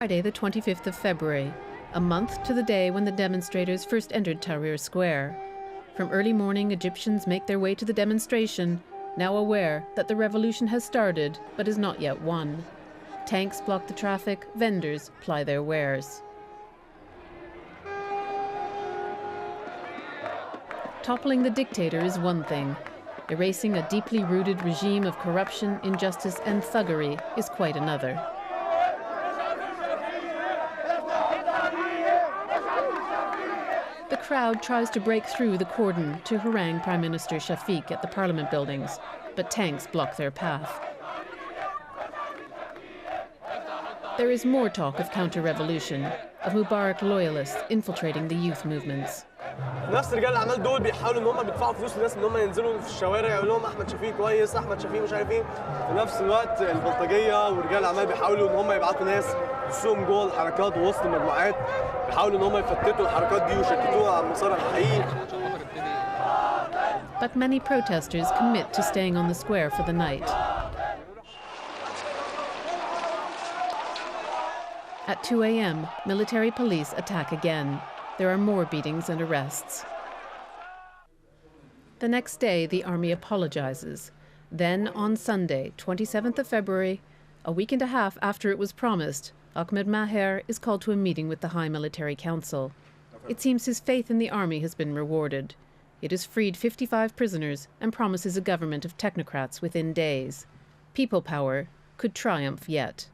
Friday, the 25th of February, a month to the day when the demonstrators first entered Tahrir Square. From early morning, Egyptians make their way to the demonstration, now aware that the revolution has started but is not yet won. Tanks block the traffic, vendors ply their wares. Toppling the dictator is one thing. Erasing a deeply rooted regime of corruption, injustice and thuggery is quite another. The crowd tries to break through the cordon to harangue Prime Minister Shafiq at the Parliament buildings, but tanks block their path. There is more talk of counter-revolution, of Mubarak loyalists infiltrating the youth movements. نفس رجال الاعمال دول بيحاولوا ان هم بيدفعوا فلوس للناس ان هم ينزلوا في الشوارع يقولوا لهم احمد شفيق كويس احمد شفيق مش عارف ايه. في نفس الوقت البلطجيه ورجال الاعمال بيحاولوا ان هم يبعتوا ناس يسوقهم جوه الحركات ووسط المجموعات بيحاولوا ان هم يفتتوا الحركات دي ويشتتوها عن المسار الحقيقي. But many protesters commit to staying on the square for the night. At 2 a.m., military police attack again. There are more beatings and arrests. The next day, the army apologizes. Then, on Sunday, 27th of February, a week and a half after it was promised, Ahmed Maher is called to a meeting with the High Military Council. It seems his faith in the army has been rewarded. It has freed 55 prisoners and promises a government of technocrats within days. People power could triumph yet.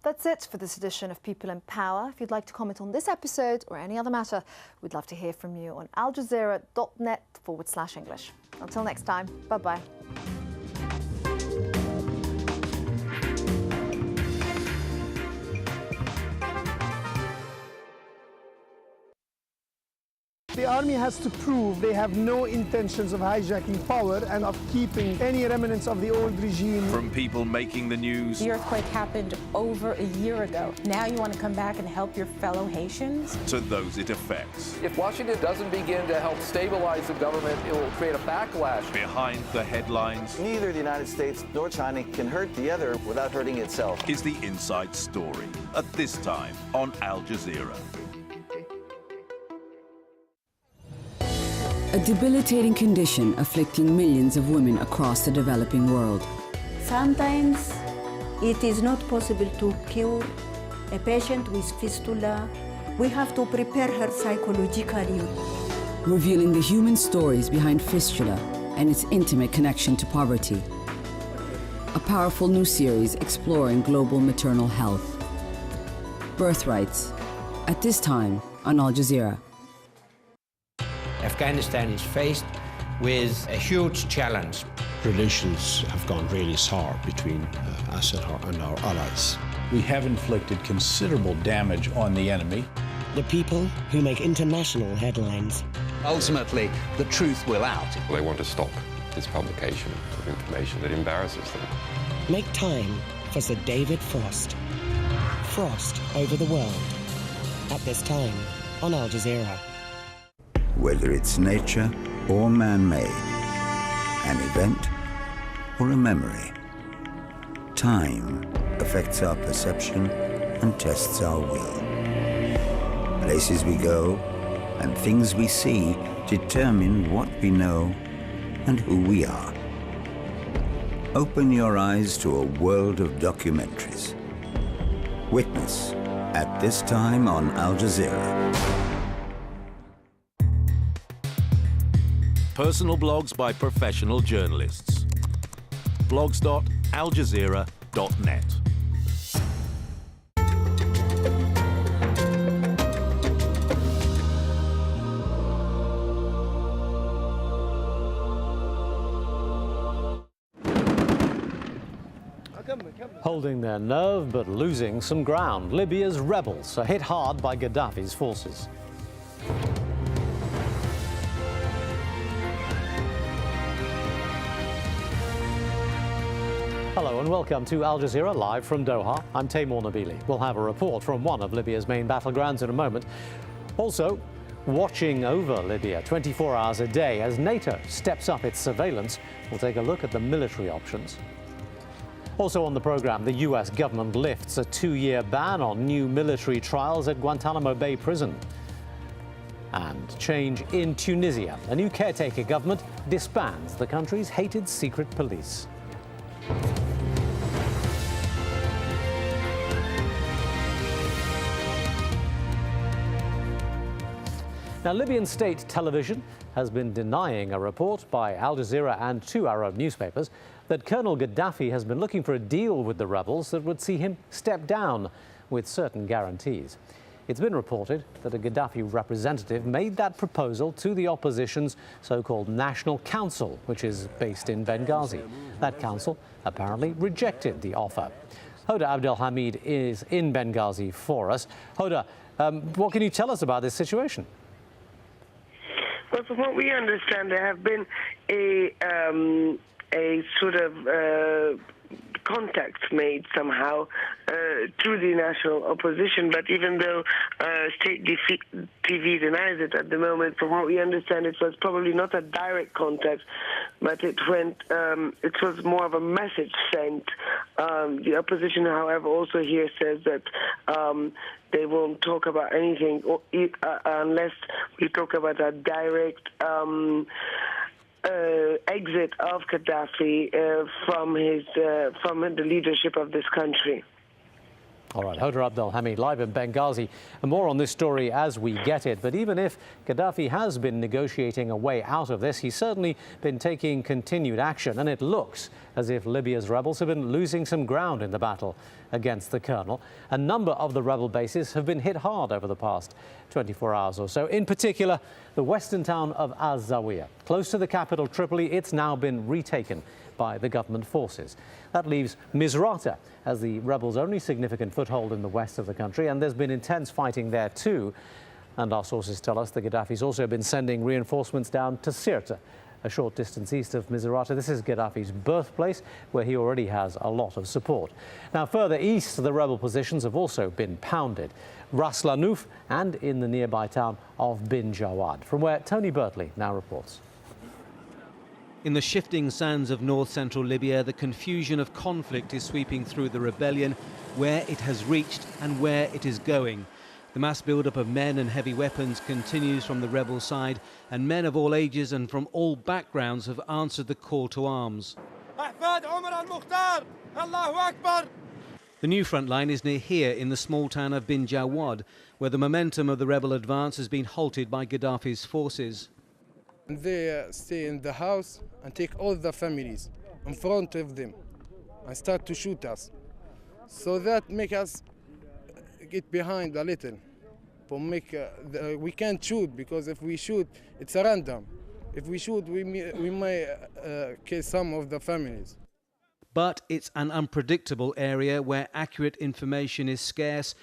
That's it for this edition of People in Power. If you'd like to comment on this episode or any other matter, we'd love to hear from you on aljazeera.net/English. Until next time, bye-bye. The army has to prove they have no intentions of hijacking power and of keeping any remnants of the old regime. From people making the news. The earthquake happened over a year ago. Now you want to come back and help your fellow Haitians? To those it affects. If Washington doesn't begin to help stabilize the government, it will create a backlash. Behind the headlines. Neither the United States nor China can hurt the other without hurting itself. Is the inside story at this time on Al Jazeera. A debilitating condition afflicting millions of women across the developing world. Sometimes it is not possible to cure a patient with fistula. We have to prepare her psychologically. Revealing the human stories behind fistula and its intimate connection to poverty. A powerful new series exploring global maternal health. Birthrights, at this time on Al Jazeera. Afghanistan is faced with a huge challenge. Relations have gone really sour between us and our allies. We have inflicted considerable damage on the enemy. The people who make international headlines. Ultimately, the truth will out. They want to stop this publication of information that embarrasses them. Make time for Sir David Frost. Frost over the world. At this time on Al Jazeera. Whether it's nature or man-made, an event or a memory, time affects our perception and tests our will. Places we go and things we see determine what we know and who we are. Open your eyes to a world of documentaries. Witness at this time on Al Jazeera. Personal blogs by professional journalists. blogs.aljazeera.net. Holding their nerve but losing some ground, Libya's rebels are hit hard by Gaddafi's forces. Hello and welcome to Al Jazeera live from Doha. I'm Taimour Nabili. We'll have a report from one of Libya's main battlegrounds in a moment. Also, watching over Libya 24 hours a day as NATO steps up its surveillance. We'll take a look at the military options. Also on the programme, the US government lifts a 2-year ban on new military trials at Guantanamo Bay prison. And change in Tunisia. A new caretaker government disbands the country's hated secret police. Now, Libyan state television has been denying a report by AlJazeera and 2 Arab newspapers that Colonel Gaddafi has been looking for a deal with the rebels that would see him step down with certain guarantees. It's been reported that a Gaddafi representative made that proposal to the opposition's so-called National Council, which is based in Benghazi. That council apparently rejected the offer. Hoda Abdelhamid is in Benghazi for us. Hoda, what can you tell us about this situation? Well, from what we understand, there have been a sort of contacts made somehow through the national opposition, but even though state TV denies it at the moment, from what we understand, it was probably not a direct contact, but it was more of a message sent. The opposition, however, also here says that they won't talk about anything unless we talk about a direct exit of Gaddafi from the leadership of this country. All right, Hoda Abdelhamid live in Benghazi. And more on this story as we get it. But even if Gaddafi has been negotiating a way out of this, he's certainly been taking continued action. And it looks as if Libya's rebels have been losing some ground in the battle against the colonel. A number of the rebel bases have been hit hard over the past 24 hours or so. In particular, the western town of AlJazeera. Close to the capital, Tripoli, it's now been retaken by the government forces. That leaves Misrata as the rebels' only significant foothold in the west of the country, and there's been intense fighting there too. And our sources tell us the Gaddafi's also been sending reinforcements down to Sirte, a short distance east of Misrata. This is Gaddafi's birthplace, where he already has a lot of support. Now, further east, the rebel positions have also been pounded. Ras Lanouf and in the nearby town of Bin Jawad, from where Tony Bertley now reports. In the shifting sands of north-central Libya, the confusion of conflict is sweeping through the rebellion, where it has reached and where it is going. The mass build-up of men and heavy weapons continues from the rebel side, and men of all ages and from all backgrounds have answered the call to arms. The new front line is near here in the small town of Bin Jawad, where the momentum of the rebel advance has been halted by Gaddafi's forces. They stay in the house and take all the families in front of them and start to shoot us. So that make us get behind a little. We can't shoot, because if we shoot, it's a random. If we shoot, we may kill some of the families. But it's an unpredictable area where accurate information is scarce.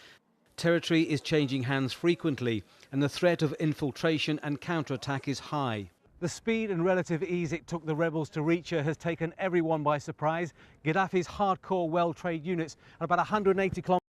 Territory is changing hands frequently, and the threat of infiltration and counterattack is high. The speed and relative ease it took the rebels to reach her has taken everyone by surprise. Gaddafi's hardcore, well-trained units are about 180 kilometers